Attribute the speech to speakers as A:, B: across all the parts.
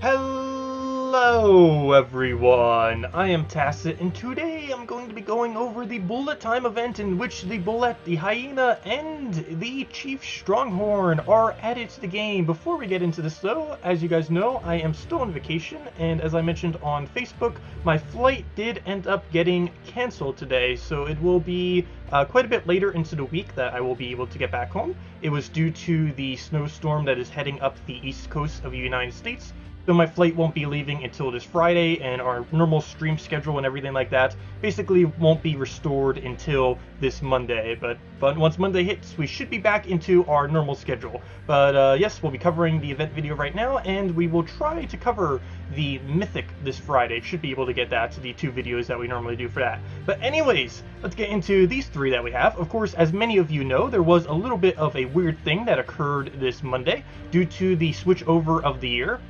A: Hello everyone, I am Tacet, and today I'm going to be going over the Bulette Time event in which the Bulette, the Hyena, and the Chief Stronghorn are added to the game. Before we get into this though, as you guys know, I am still on vacation, and as I mentioned on Facebook, my flight did end up getting cancelled today, so it will be quite a bit later into the week that I will be able to get back home. It was due to the snowstorm that is heading up the east coast of the United States. So my flight won't be leaving until this Friday, and our normal stream schedule and everything like that basically won't be restored until this Monday. But once Monday hits, we should be back into our normal schedule. But yes, we'll be covering the event video right now, and we will try to cover the Mythic this Friday. Should be able to get that to the 2 videos that we normally do for that. But anyways, let's get into these 3 that we have. Of course, as many of you know, there was a little bit of a weird thing that occurred this Monday due to the switch over of the year.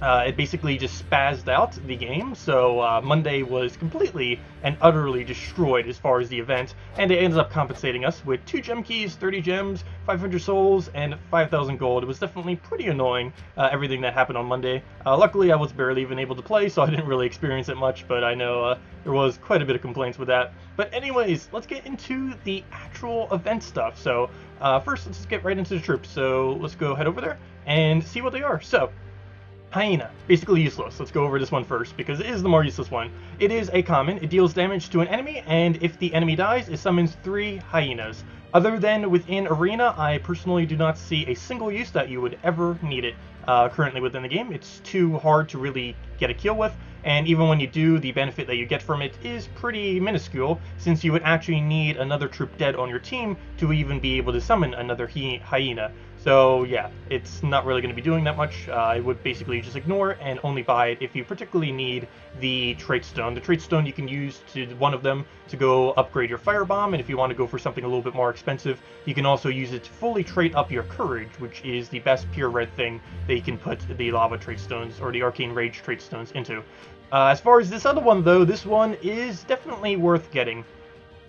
A: It basically just spazzed out the game, so Monday was completely and utterly destroyed as far as the event, and it ended up compensating us with 2 gem keys, 30 gems, 500 souls, and 5,000 gold. It was definitely pretty annoying, everything that happened on Monday. Luckily, I was barely even able to play, so I didn't really experience it much, but I know there was quite a bit of complaints with that. But anyways, let's get into the actual event stuff. So first, let's just get right into the troops. So let's go head over there and see what they are. So Hyena, basically useless. Let's go over this one first, because it is the more useless one. It is a common. It deals damage to an enemy, and if the enemy dies, it summons 3 hyenas. Other than within Arena, I personally do not see a single use that you would ever need it currently within the game. It's too hard to really get a kill with, and even when you do, the benefit that you get from it is pretty minuscule, since you would actually need another troop dead on your team to even be able to summon another hyena. So yeah, it's not really going to be doing that much. I would basically just ignore it and only buy it if you particularly need the trait stone. The trait stone you can use to one of them to go upgrade your firebomb, and if you want to go for something a little bit more expensive, you can also use it to fully trait up your courage, which is the best pure red thing that you can put the lava trait stones or the arcane rage trait stones into. As far as this other one though, this one is definitely worth getting.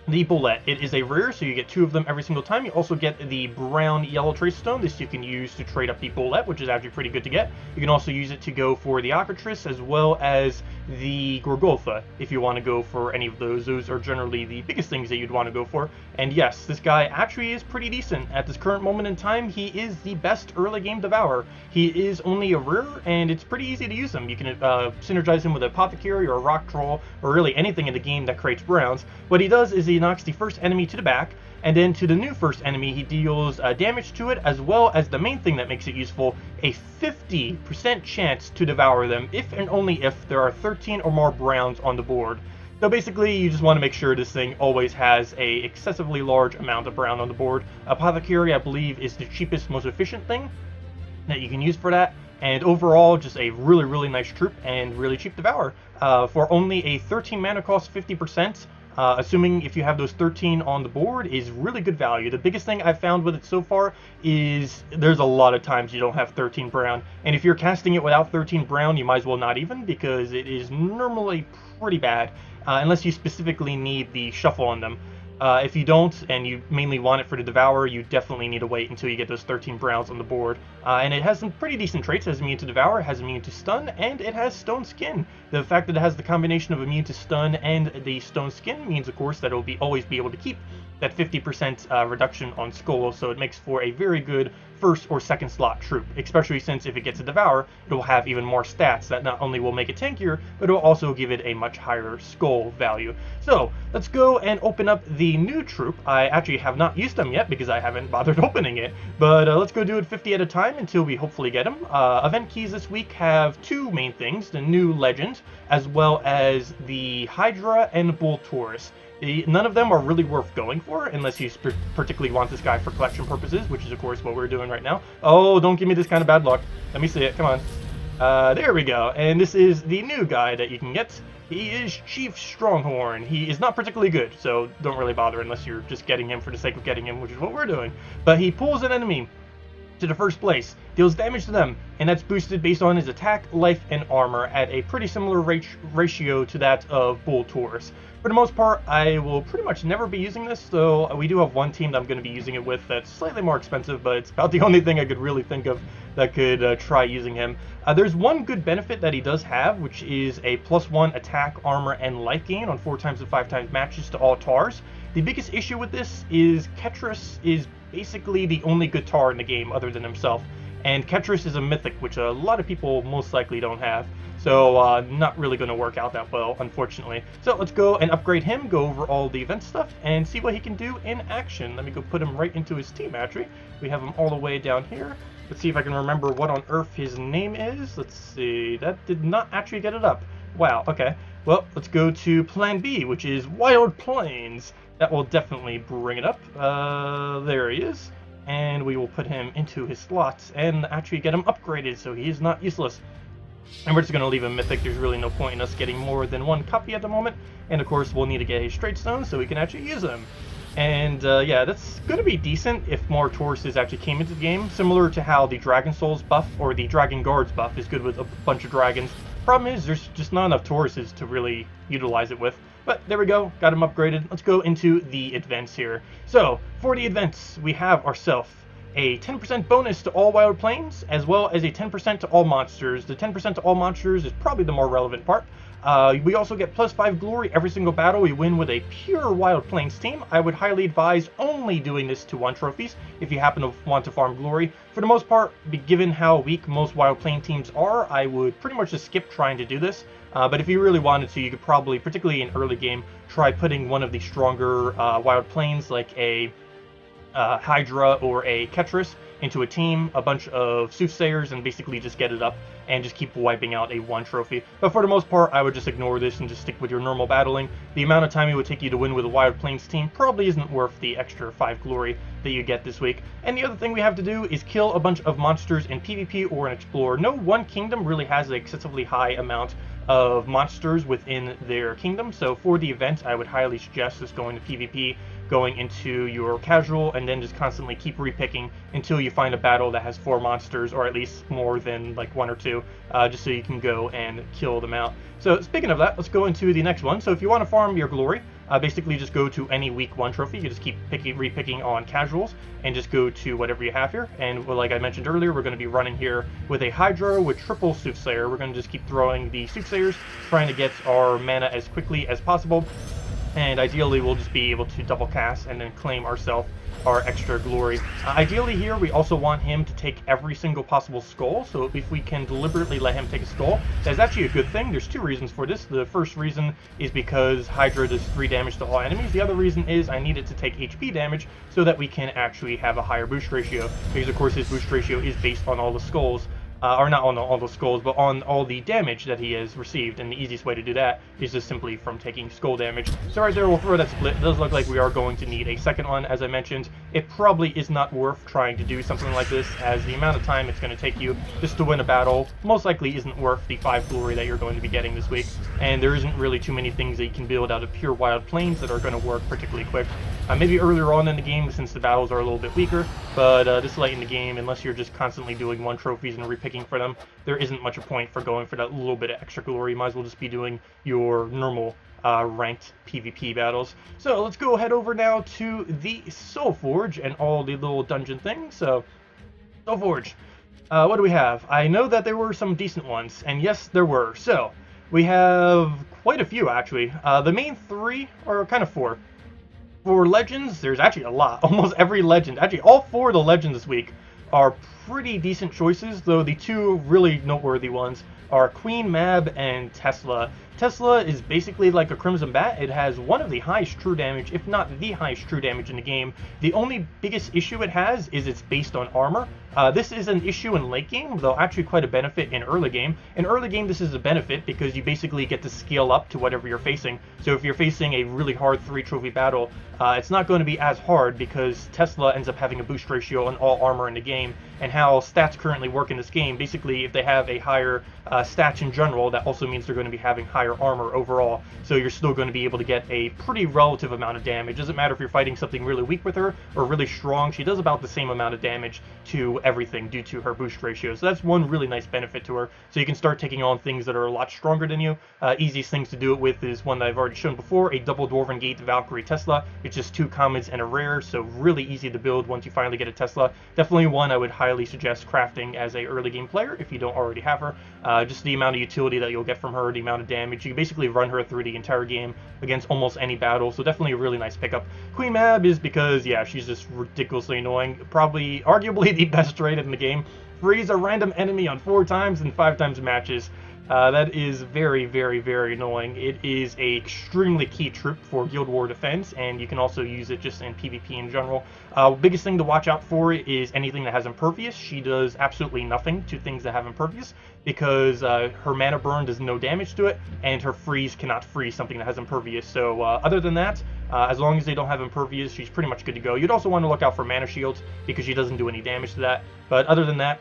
A: The Bulette. It is a rare, so you get 2 of them every single time. You also get the brown yellow trace stone. This you can use to trade up the Bulette, which is actually pretty good to get. You can also use it to go for the Ocratrice as well as the Gorgolfa if you want to go for any of those. Those are generally the biggest things that you'd want to go for. And yes, this guy actually is pretty decent. At this current moment in time, he is the best early game Devour. He is only a rare, and it's pretty easy to use him. You can synergize him with an Apothecary or a Rock Troll, or really anything in the game that creates browns. What he does is he knocks the first enemy to the back, and then to the new first enemy he deals damage to it, as well as the main thing that makes it useful, a 50% chance to devour them if and only if there are 13 or more browns on the board. So basically you just want to make sure this thing always has a excessively large amount of brown on the board. Apothecary, I believe, is the cheapest, most efficient thing that you can use for that. And overall, just a really nice troop and really cheap Devour. For only a 13 mana cost, 50%, assuming if you have those 13 on the board, is really good value. The biggest thing I've found with it so far is there's a lot of times you don't have 13 brown. And if you're casting it without 13 brown, you might as well not even, because it is normally pretty bad, unless you specifically need the shuffle on them. If you don't, and you mainly want it for the Devour, you definitely need to wait until you get those 13 browns on the board. And it has some pretty decent traits. It has immune to Devour, it has immune to Stun, and it has Stone Skin. The fact that it has the combination of immune to Stun and the Stone Skin means, of course, that it will always be able to keep that 50% reduction on Skull, so it makes for a very good first or second slot troop, especially since if it gets a Devour, it will have even more stats that not only will make it tankier, but it will also give it a much higher Skull value. So let's go and open up the new troop. I actually have not used them yet because I haven't bothered opening it, but let's go do it 50 at a time until we hopefully get them. Event keys this week have 2 main things, the new Legend, as well as the Hydra and Bull Taurus. None of them are really worth going for, unless you particularly want this guy for collection purposes, which is of course what we're doing right now. Oh, don't give me this kind of bad luck. Let me see it, come on. There we go, and this is the new guy that you can get. He is Chief Stronghorn. He is not particularly good, so don't really bother unless you're just getting him for the sake of getting him, which is what we're doing. But he pulls an enemy to the first place, deals damage to them, and that's boosted based on his attack, life, and armor at a pretty similar ratio to that of Bull Taurus. For the most part, I will pretty much never be using this, though we do have one team that I'm going to be using it with that's slightly more expensive, but it's about the only thing I could really think of that could try using him. There's one good benefit that he does have, which is a +1 attack, armor, and life gain on 4 times and 5 times matches to all tars. The biggest issue with this is Tetris is basically the only good tar in the game other than himself. And Tetris is a mythic, which a lot of people most likely don't have. So not really going to work out that well, unfortunately. So let's go and upgrade him, go over all the event stuff, and see what he can do in action. Let me go put him right into his team actually. We have him all the way down here. Let's see if I can remember what on earth his name is. Let's see, that did not actually get it up. Wow, okay. Well, let's go to plan B, which is Wild Plains. That will definitely bring it up. There he is. And we will put him into his slots and actually get him upgraded so he is not useless. And we're just going to leave him mythic. There's really no point in us getting more than one copy at the moment. And of course, we'll need to get a straight stone so we can actually use them. And yeah, that's going to be decent if more Tauruses actually came into the game. Similar to how the Dragon Souls buff or the Dragon Guards buff is good with a bunch of dragons. Problem is, there's just not enough Tauruses to really utilize it with. But there we go, got him upgraded. Let's go into the events here. So, for the events, we have ourselves a 10% bonus to all Wild Plains, as well as a 10% to all monsters. The 10% to all monsters is probably the more relevant part. We also get +5 glory every single battle we win with a pure Wild Plains team. I would highly advise only doing this to 1 trophies if you happen to want to farm glory. For the most part, given how weak most Wild Plains teams are, I would pretty much just skip trying to do this. But if you really wanted to, you could probably, particularly in early game, try putting one of the stronger Wild Plains like a Hydra or a Tetris into a team, a bunch of Soothsayers, and basically just get it up and just keep wiping out a 1 trophy. But for the most part, I would just ignore this and just stick with your normal battling. The amount of time it would take you to win with a Wild Plains team probably isn't worth the extra 5 glory that you get this week. And the other thing we have to do is kill a bunch of monsters in PvP or in Explorer. No one kingdom really has an excessively high amount of monsters within their kingdom, so for the event I would highly suggest just going to PvP, going into your casual, and then just constantly keep repicking until you find a battle that has 4 monsters, or at least more than like 1 or 2, just so you can go and kill them out. So speaking of that, let's go into the next one. So if you want to farm your glory, basically just go to any week 1 trophy. You just keep repicking on casuals and just go to whatever you have here. And well, like I mentioned earlier, we're going to be running here with a Hydra with triple Soothsayer. We're going to just keep throwing the Soothsayers, trying to get our mana as quickly as possible. And ideally, we'll just be able to double cast and then claim ourselves our extra glory. Ideally here, we also want him to take every single possible skull, so if we can deliberately let him take a skull, that's actually a good thing. There's 2 reasons for this. The first reason is because Hydra does 3 damage to all enemies. The other reason is I need it to take HP damage so that we can actually have a higher boost ratio, because of course his boost ratio is based on all the skulls. Or not on all the skulls, but on all the damage that he has received, and the easiest way to do that is just simply from taking skull damage. So right there, we'll throw that split. It does look like we are going to need a second one, as I mentioned. It probably is not worth trying to do something like this, as the amount of time it's going to take you just to win a battle most likely isn't worth the 5 glory that you're going to be getting this week, and there isn't really too many things that you can build out of pure Wild Plains that are going to work particularly quick. Maybe earlier on in the game, since the battles are a little bit weaker, but this late in the game, unless you're just constantly doing 1 trophies and repicking for them, there isn't much a point for going for that little bit of extra glory. You might as well just be doing your normal ranked PvP battles. So let's go head over now to the Soul Forge and all the little dungeon things. So, Soul Forge, what do we have? I know that there were some decent ones, and yes, there were. So, we have quite a few actually. The main 3, or kind of 4. For legends, there's actually a lot. Almost every legend. Actually, all 4 of the legends this week are pretty decent choices, though the 2 really noteworthy ones are Queen Mab and Tesla. Tesla is basically like a Crimson Bat. It has one of the highest true damage, if not the highest true damage in the game. The only biggest issue it has is it's based on armor. This is an issue in late game, though actually quite a benefit in early game. In early game, this is a benefit because you basically get to scale up to whatever you're facing. So if you're facing a really hard 3 trophy battle, it's not going to be as hard because Tesla ends up having a boost ratio on all armor in the game. And how stats currently work in this game, basically if they have a higher stats in general, that also means they're going to be having higher armor overall. So you're still going to be able to get a pretty relative amount of damage. Doesn't matter if you're fighting something really weak with her or really strong, she does about the same amount of damage to everything due to her boost ratio. So that's one really nice benefit to her. So you can start taking on things that are a lot stronger than you. Easiest things to do it with is one that I've already shown before, a double Dwarven Gate Valkyrie Tesla. It's just 2 commons and a rare, so really easy to build once you finally get a Tesla. Definitely one I would highly highly suggest crafting as a early game player if you don't already have her. Just the amount of utility that you'll get from her, the amount of damage. You can basically run her through the entire game against almost any battle, so definitely a really nice pickup. Queen Mab is because, yeah, she's just ridiculously annoying. Probably, arguably the best rated in the game. Freeze a random enemy on 4 times and 5 times matches. That is very, very, very annoying. It is a extremely key troop for Guild War defense, and you can also use it just in PvP in general. Biggest thing to watch out for is anything that has Impervious. She does absolutely nothing to things that have Impervious, because her mana burn does no damage to it, and her freeze cannot freeze something that has Impervious. So other than that, as long as they don't have Impervious, she's pretty much good to go. You'd also want to look out for Mana Shields, because she doesn't do any damage to that. But other than that,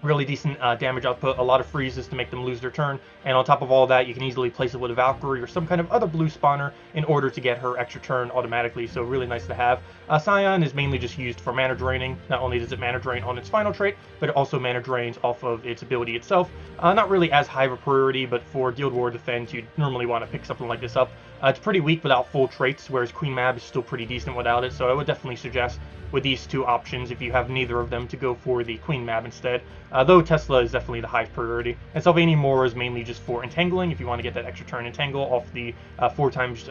A: really decent damage output, a lot of freezes to make them lose their turn, and on top of all that, you can easily place it with a Valkyrie or some kind of other blue spawner in order to get her extra turn automatically, so really nice to have. Scion is mainly just used for mana draining. Not only does it mana drain on its final trait, but it also mana drains off of its ability itself. Not really as high of a priority, but for Guild War defense, you'd normally want to pick something like this up. It's pretty weak without full traits, whereas Queen Mab is still pretty decent without it, so I would definitely suggest with these two options, if you have neither of them, to go for the Queen Mab instead. Though Tesla is definitely the highest priority. And Sylvania Moore is mainly just for entangling, if you want to get that extra turn entangle off the 4 times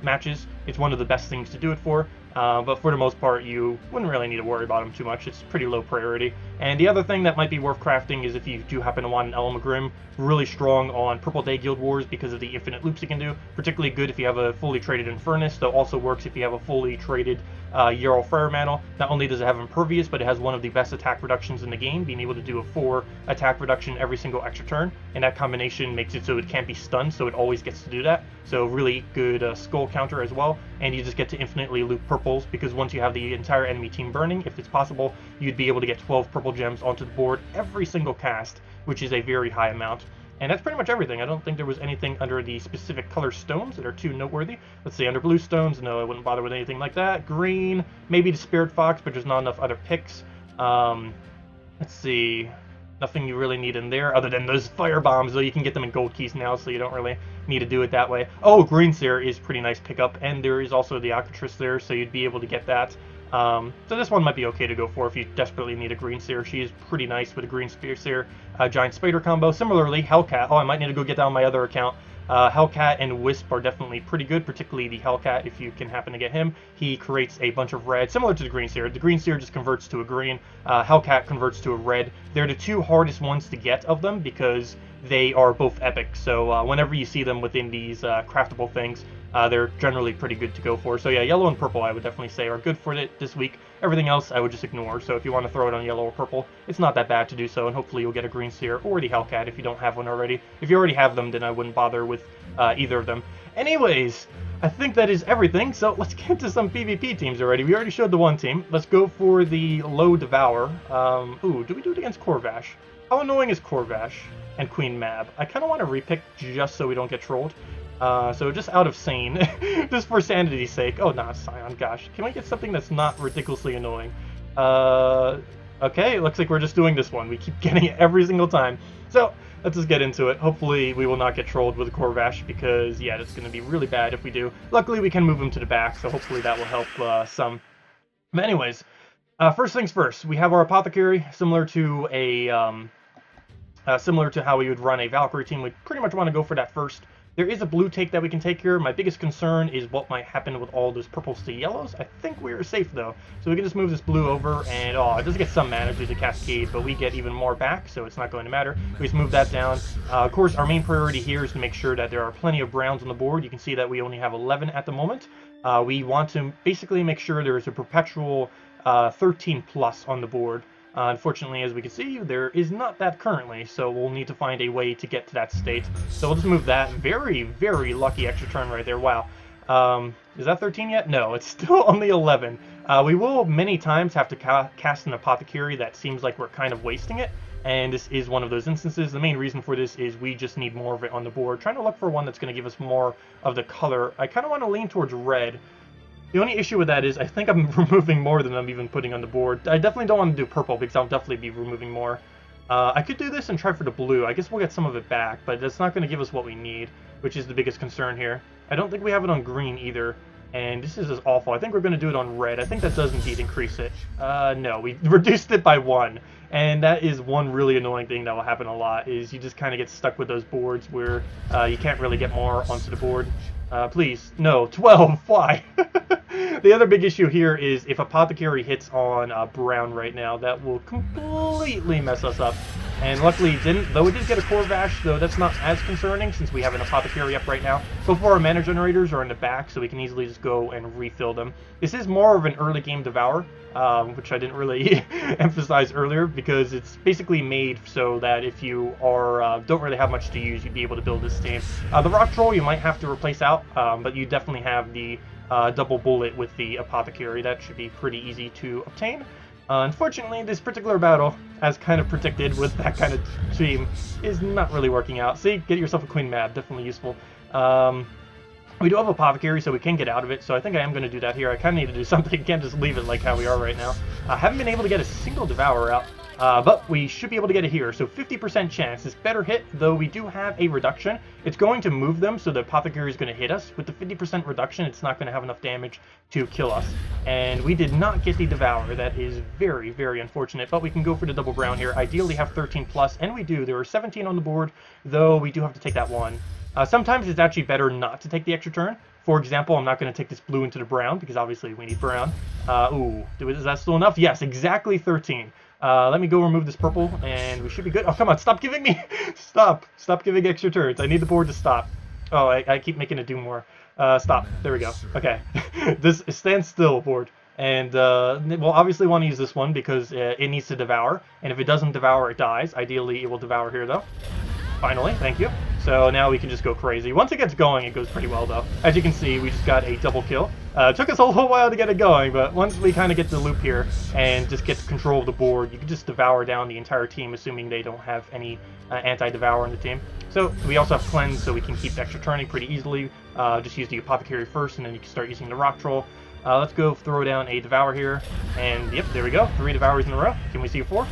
A: matches. It's one of the best things to do it for. But for the most part, you wouldn't really need to worry about them too much. It's pretty low priority. And the other thing that might be worth crafting is if you do happen to want an Elmagrim, really strong on Purple Day Guild Wars because of the infinite loops it can do. Particularly good if you have a fully traded Infernus, though also works if you have a fully traded Jarl Firemantle. Not only does it have Impervious, but it has one of the best attack reductions in the game, being able to do a 4 attack reduction every single extra turn, and that combination makes it so it can't be stunned, so it always gets to do that. So really good skull counter as well, and you just get to infinitely loop purples, because once you have the entire enemy team burning, if it's possible, you'd be able to get 12 purple gems onto the board every single cast, which is a very high amount. And that's pretty much everything. I don't think there was anything under the specific color stones that are too noteworthy. Let's see, under blue stones, no, I wouldn't bother with anything like that. Green, maybe the Spirit Fox, but there's not enough other picks. Let's see, nothing you really need in there other than those fire bombs, though you can get them in gold keys now, so you don't really need to do it that way. Oh, Green Seer is pretty nice pickup, and there is also the Alcatraz there, so you'd be able to get that. So this one might be okay to go for if you desperately need a Green Seer. She is pretty nice with a Green Seer Giant Spider combo. Similarly, Hellcat. Oh, I might need to go get that on my other account. Hellcat and Wisp are definitely pretty good, particularly the Hellcat if you can happen to get him. He creates a bunch of red, similar to the Green Seer. The Green Seer just converts to a green. Hellcat converts to a red. They're the 2 hardest ones to get of them because they are both epic. So whenever you see them within these craftable things, they're generally pretty good to go for. So yeah, yellow and purple I would definitely say are good for it this week. Everything else I would just ignore. So if you want to throw it on yellow or purple, it's not that bad to do so, and hopefully you'll get a Green Seer or the Hellcat if you don't have one already. If you already have them, then I wouldn't bother with either of them. Anyways, I think that is everything, so let's get to some PvP teams already. We already showed the one team. Let's go for the low Devour. Ooh, do we do it against Corvash? How annoying is Corvash and Queen Mab? I kind of want to repick just so we don't get trolled. So just out of sane, just for sanity's sake. Oh, not Scion, gosh. Can we get something that's not ridiculously annoying? Okay, looks like we're just doing this one. We keep getting it every single time. So, let's just get into it. Hopefully we will not get trolled with a Corvash, because, yeah, that's going to be really bad if we do. Luckily, we can move him to the back, so hopefully that will help some. But anyways, first things first. We have our Apothecary, similar to how we would run a Valkyrie team. We pretty much want to go for that first. There is a blue take that we can take here. My biggest concern is what might happen with all those purples to yellows. I think we're safe, though. So we can just move this blue over, and oh, it does get some mana due to Cascade, but we get even more back, so it's not going to matter. We just move that down. Of course, our main priority here is to make sure that there are plenty of browns on the board. You can see that we only have 11 at the moment. We want to basically make sure there is a perpetual 13 plus on the board. Unfortunately, as we can see, there is not that currently, so we'll need to find a way to get to that state. So we'll just move that. Very, very lucky extra turn right there. Wow. Is that 13 yet? No, it's still only 11. We will many times have to cast an Apothecary that seems like we're kind of wasting it, and this is one of those instances. The main reason for this is we just need more of it on the board. Trying to look for one that's going to give us more of the color. I kind of want to lean towards red. The only issue with that is I think I'm removing more than I'm even putting on the board. I definitely don't want to do purple because I'll definitely be removing more. I could do this and try for the blue. I guess we'll get some of it back, but that's not going to give us what we need, which is the biggest concern here. I don't think we have it on green either. And this is just awful. I think we're going to do it on red. I think that does indeed increase it. No, we reduced it by 1. And that is one really annoying thing that will happen a lot, is you just kind of get stuck with those boards where you can't really get more onto the board. Please, no, 12, why? The other big issue here is if Apothecary hits on brown right now, that will completely mess us up. And luckily it didn't, though it did get a Corvash, though that's not as concerning since we have an Apothecary up right now. Both of our mana generators are in the back, so we can easily just go and refill them. This is more of an early game Devour, which I didn't really emphasize earlier, because it's basically made so that if you are don't really have much to use, you'd be able to build this team. The Rock Troll you might have to replace out, but you definitely have the double bullet with the Apothecary. That should be pretty easy to obtain. Unfortunately, this particular battle, as kind of predicted with that kind of team, is not really working out. See, get yourself a Queen Mab, definitely useful. We do have Apothecary, so we can get out of it, so I think I am going to do that here. I kind of need to do something, can't just leave it like how we are right now. I haven't been able to get a single Devourer out, but we should be able to get it here. So 50% chance. It's better hit, though we do have a reduction. It's going to move them, so the Apothecary is going to hit us. With the 50% reduction, it's not going to have enough damage to kill us. And we did not get the Devourer. That is very, very unfortunate, but we can go for the double brown here. Ideally have 13 plus, and we do. There are 17 on the board, though we do have to take that one. Sometimes it's actually better not to take the extra turn. For example, I'm not going to take this blue into the brown, because obviously we need brown. Ooh, is that still enough? Yes, exactly 13. Let me go remove this purple, and we should be good. Oh, come on, stop giving me... Stop giving extra turns. I need the board to stop. Oh, I keep making it do more. Stop. There we go. Okay. This stands still, board. And we'll obviously want to use this one, because it needs to devour. And if it doesn't devour, it dies. Ideally, it will devour here, though. Finally, thank you. So now we can just go crazy. Once it gets going, it goes pretty well, though. As you can see, we just got a double kill. It took us a little while to get it going, but once we kind of get the loop here and just get control of the board, you can just devour down the entire team, assuming they don't have any anti-devour in the team. So we also have cleanse, so we can keep extra turning pretty easily. Just use the Apothecary first, and then you can start using the Rock Troll. Let's go throw down a Devour here, and yep, there we go. 3 Devours in a row. Can we see a 4th?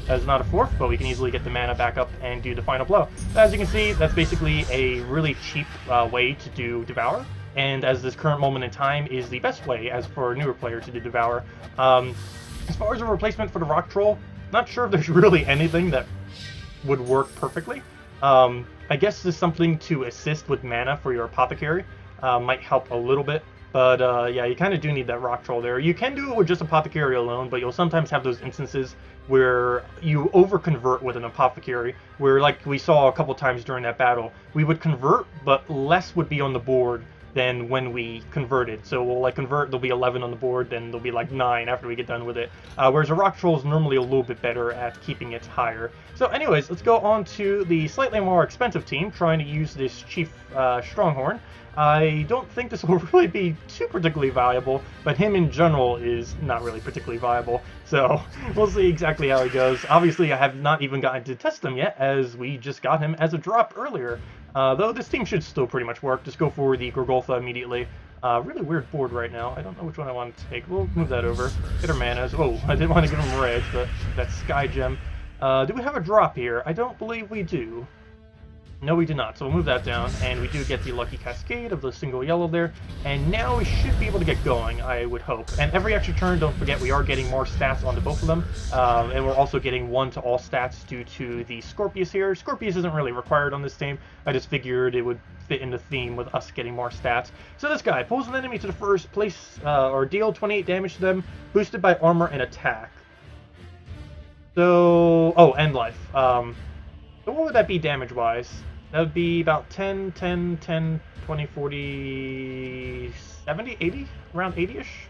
A: That's not a 4th, but we can easily get the mana back up and do the final blow. As you can see, that's basically a really cheap way to do Devour, and as this current moment in time is the best way as for a newer player to do Devour. As far as a replacement for the Rock Troll, not sure if there's really anything that would work perfectly. I guess there's something to assist with mana for your Apothecary. Might help a little bit. But yeah, you kind of do need that Rock Troll there. You can do it with just Apothecary alone, but you'll sometimes have those instances where you over-convert with an Apothecary, where like we saw a couple times during that battle, we would convert, but less would be on the board than when we converted. So we'll like convert, there'll be 11 on the board, then there'll be like 9 after we get done with it. Whereas a Rock Troll is normally a little bit better at keeping it higher. So anyways, let's go on to the slightly more expensive team, trying to use this Chief Stronghorn. I don't think this will really be too particularly valuable, but him in general is not really particularly viable. So we'll see exactly how he goes. Obviously, I have not even gotten to test him yet, as we just got him as a drop earlier. Though this team should still pretty much work. Just go for the Gorgoltha immediately. Really weird board right now. I don't know which one I want to take. We'll move that over. Get our manas. Oh, I didn't want to give him reds, but that Sky Gem. Do we have a drop here? I don't believe we do. No, we do not, so we'll move that down, and we do get the Lucky Cascade of the single yellow there, and now we should be able to get going, I would hope. And every extra turn, don't forget, we are getting more stats onto both of them, and we're also getting 1 to all stats due to the Scorpius here. Scorpius isn't really required on this team, I just figured it would fit in the theme with us getting more stats. So this guy pulls an enemy to the first place, or deal 28 damage to them, boosted by armor and attack. So, oh, and life. So what would that be damage-wise? That would be about 10, 10, 10, 20, 40, 70, 80? Around 80-ish?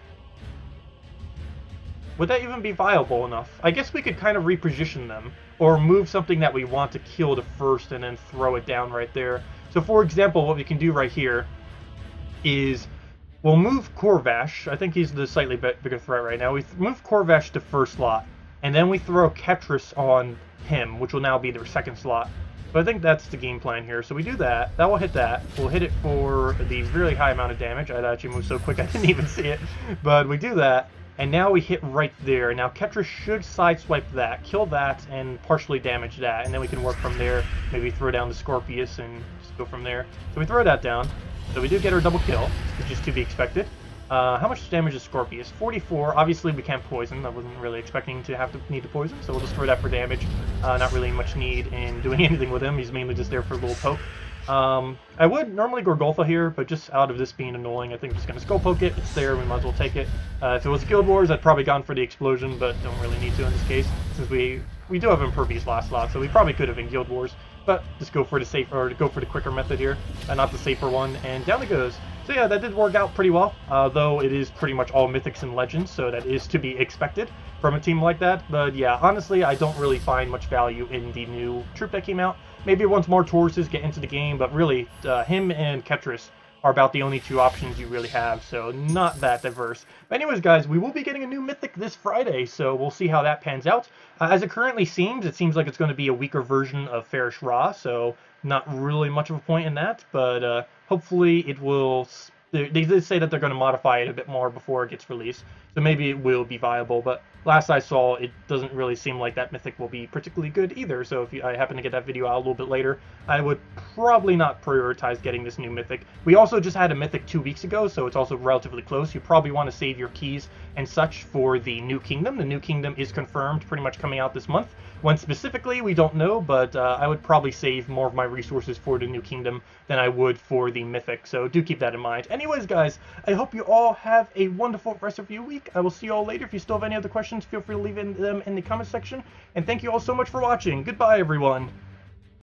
A: Would that even be viable enough? I guess we could kind of reposition them, or move something that we want to kill to first and then throw it down right there. So for example, what we can do right here is we'll move Corvash. I think he's the slightly bigger threat right now. We move Corvash to first slot, and then we throw Tetris on him, which will now be their second slot. So I think that's the game plan here. So we do that. That will hit that. We'll hit it for the really high amount of damage. I'd actually move so quick I didn't even see it. But we do that. And now we hit right there. Now Tetris should sideswipe that, kill that, and partially damage that. And then we can work from there. Maybe throw down the Scorpius and just go from there. So we throw that down. So we do get our double kill, which is to be expected. How much damage is Scorpius? 44. Obviously we can't poison. I wasn't really expecting to need to poison, so we'll just throw that for damage. Not really much need in doing anything with him. He's mainly just there for a little poke. I would normally Gorgolfa here, but just out of this being annoying, I think I'm just going to Skull Poke it. It's there, we might as well take it. If it was Guild Wars, I'd probably gone for the Explosion, but don't really need to in this case, since we do have Impervious last slot, so we probably could have in Guild Wars. But just go for the safer, or go for the quicker method here, not the safer one, and down it goes. So yeah, that did work out pretty well, though it is pretty much all Mythics and Legends, so that is to be expected from a team like that. But yeah, honestly, I don't really find much value in the new troop that came out. Maybe once more Tauruses get into the game, but really, him and Tetris are about the only two options you really have, so not that diverse. But anyways, guys, we will be getting a new Mythic this Friday, so we'll see how that pans out. As it currently seems, it seems like it's going to be a weaker version of Farish Ra, so not really much of a point in that, but hopefully it will... They did say that they're going to modify it a bit more before it gets released, so maybe it will be viable, but last I saw, it doesn't really seem like that Mythic will be particularly good either, so if I happen to get that video out a little bit later, I would probably not prioritize getting this new Mythic. We also just had a Mythic 2 weeks ago, so it's also relatively close. You probably want to save your keys and such for the New Kingdom. The New Kingdom is confirmed pretty much coming out this month. When specifically, we don't know, but I would probably save more of my resources for the New Kingdom than I would for the Mythic, so do keep that in mind. Anyways, guys, I hope you all have a wonderful rest of your week. I will see you all later. If you still have any other questions, feel free to leave them in the comment section. And thank you all so much for watching. Goodbye, everyone.